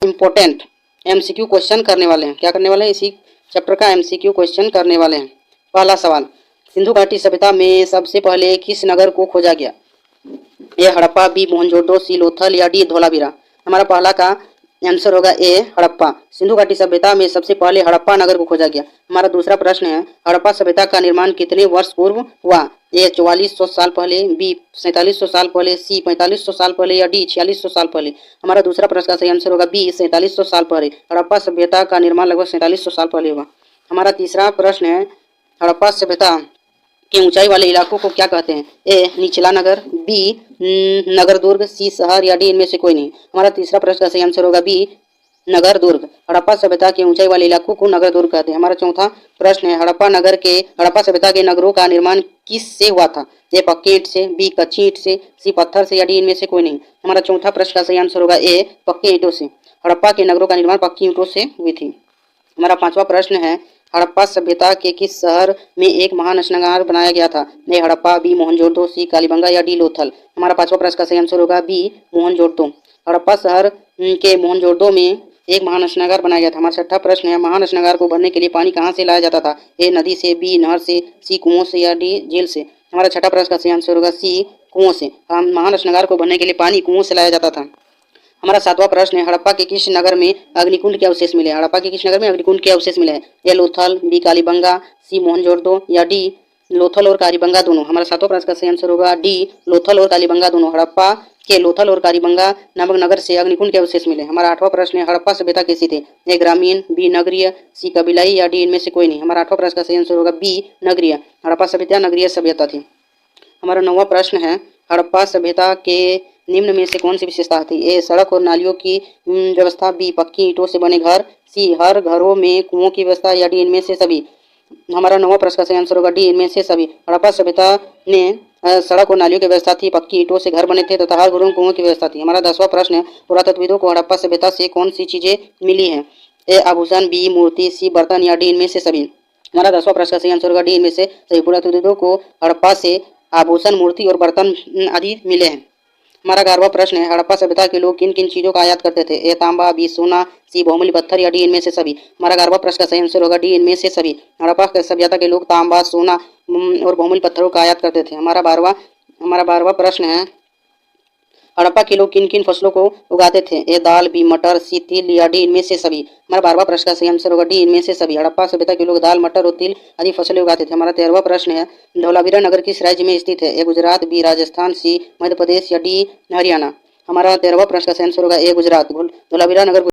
Important MCQ question करने वाले हैं। क्या करने वाले हैं? इसी चैप्टर का एमसीक्यू क्वेश्चन करने वाले हैं। पहला सवाल, सिंधु घाटी सभ्यता में सबसे पहले किस नगर को खोजा गया? ए हड़प्पा, बी मोहनजोदड़ो, सी लोथल या डी धोलावीरा। हमारा पहला का आंसर होगा ए हड़प्पा। सिंधु घाटी सभ्यता में सबसे पहले हड़प्पा नगर को खोजा गया। हमारा दूसरा प्रश्न है, हड़प्पा सभ्यता का निर्माण कितने वर्ष पूर्व हुआ? ए 4400 साल पहले, बी 4700 साल पहले, सी 4500 साल पहले या डी 4600 साल पहले। हमारा दूसरा प्रश्न का सही आंसर होगा बी 4700 साल पहले। हड़प्पा सभ्यता का निर्माण लगभग 4700 साल पहले हुआ। हमारा तीसरा प्रश्न है, हड़प्पा सभ्यता के ऊंचाई वाले इलाकों को क्या कहते हैं? ए निचला नगर, बी नगर दुर्ग, सी शहर या डी इनमें से कोई नहीं। हमारा तीसरा प्रश्न का सही आंसर होगा बी नगर दुर्ग। हड़प्पा सभ्यता के ऊंचाई वाले इलाकों को नगर दुर्ग कहते हैं। हमारा चौथा प्रश्न है, हड़प्पा सभ्यता के नगरों का निर्माण किस से हुआ था? ए पक्की ईंट से, बी कच्ची ईंट से, सी पत्थर से या डी इनमें से कोई नहीं। हमारा चौथा प्रश्न का सही आंसर होगा ए पक्की ईंटों से। हड़प्पा के नगरों का निर्माण पक्की ईंटों से हुई थी। हमारा पांचवा प्रश्न है, हड़प्पा सभ्यता के किस शहर में एक महानगर बनाया गया था? ए हड़प्पा, बी मोहनजोदड़ो, सी कालीबंगा या डी लोथल। हमारा पांचवा प्रश्न का सही आंसर होगा बी मोहनजोदड़ो। हड़प्पा शहर के मोहनजोदड़ो में एक महानगर बनाया गया था। हमारा छठा प्रश्न है, महानगर को भरने के लिए पानी कहाँ से लाया जाता था? ए नदी से, बी नहर से, सी कुओं से या डी झील से। हमारा छठा प्रश्न का सही आंसर होगा सी कुओं से। महानगर को भरने के लिए पानी कुओं से लाया जाता था। हमारा सातवां प्रश्न है, हड़प्पा के किस नगर में अग्निकुंड के अवशेष मिले? हड़प्पा के किस नगर में अग्निकुंड के अवशेष मिले हैं? ए लोथल, बी कालीबंगा, सी मोहनजोदड़ो या डी लोथल और कालीबंगा दोनों। हमारा सातवां प्रश्न का सही आंसर होगा डी लोथल और कालीबंगा दोनों। हड़प्पा के लोथल और कालीबंगा नामक नगर से अग्निकुंड के अवशेष मिले। हमारा आठवां प्रश्न है, हड़प्पा सभ्यता कैसी थी? ए ग्रामीण, बी नगरीय, सी कबीलाई या डी इनमें से कोई नहीं। हमारा आठवां प्रश्न का सही आंसर होगा बी नगरीय। हड़प्पा सभ्यता नगरीय सभ्यता थी। हमारा नौवां प्रश्न है, हड़प्पा सभ्यता के निम्न में से कौन सी विशेषता थी? ए सड़क और नालियों की व्यवस्था, बी पक्की ईंटों से बने घर, सी हर घरों में कुओं की व्यवस्था या डी इनमें से सभी। हमारा नौवां प्रश्न का सही आंसर होगा डी इनमें से सभी। हड़प्पा सभ्यता ने सड़क और नालियों की व्यवस्था थी, पक्की ईंटों से घर बने थे तथा हर घरों में कुओं की व्यवस्था थी। हमारा 10वां प्रश्न है, पुरातत्वविदों को हड़प्पा सभ्यता से कौन सी चीजें मिली हैं? ए आभूषण, बी मूर्ति, सी बर्तन या डी इनमें से सभी। हमारा 10वां प्रश्न का सही आंसर होगा डी इनमें से सभी। पुरातत्वविदों को हड़प्पा से आभूषण, मूर्ति और बर्तन आदि मिले हैं। हमारा 11वां प्रश्न है, हड़प्पा सभ्यता के लोग किन किन चीजों का आयात करते थे? ए तांबा, बी सोना, सी बहुमूल्य पत्थर या डी इनमें से सभी। हमारा 11वां प्रश्न का सही आंसर होगा डी इनमें से सभी। हड़प्पा सभ्यता के लोग तांबा, सोना और बहुमूल्य पत्थरों का आयात करते थे। हमारा 12वां प्रश्न है, हड़प्पा के लोग किन किन फसलों को उगाते थे? ए दाल, बी मटर, सी तिल या डी इनमें से सभी। हमारा 12वां प्रश्न का सही आंसर होगा डी इनमें से सभी। हड़प्पा सभ्यता के लोग दाल, मटर और तिल आदि फसलें उगाते थे। हमारा 13वां प्रश्न है, धौलावीरा नगर किस राज्य में स्थित है? ए गुजरात, बी राजस्थान, सी मध्य प्रदेश या डी हरियाणा। हमारा 13वां प्रश्न का सही आंसर होगा ए गुजरात। धौलावीरा नगर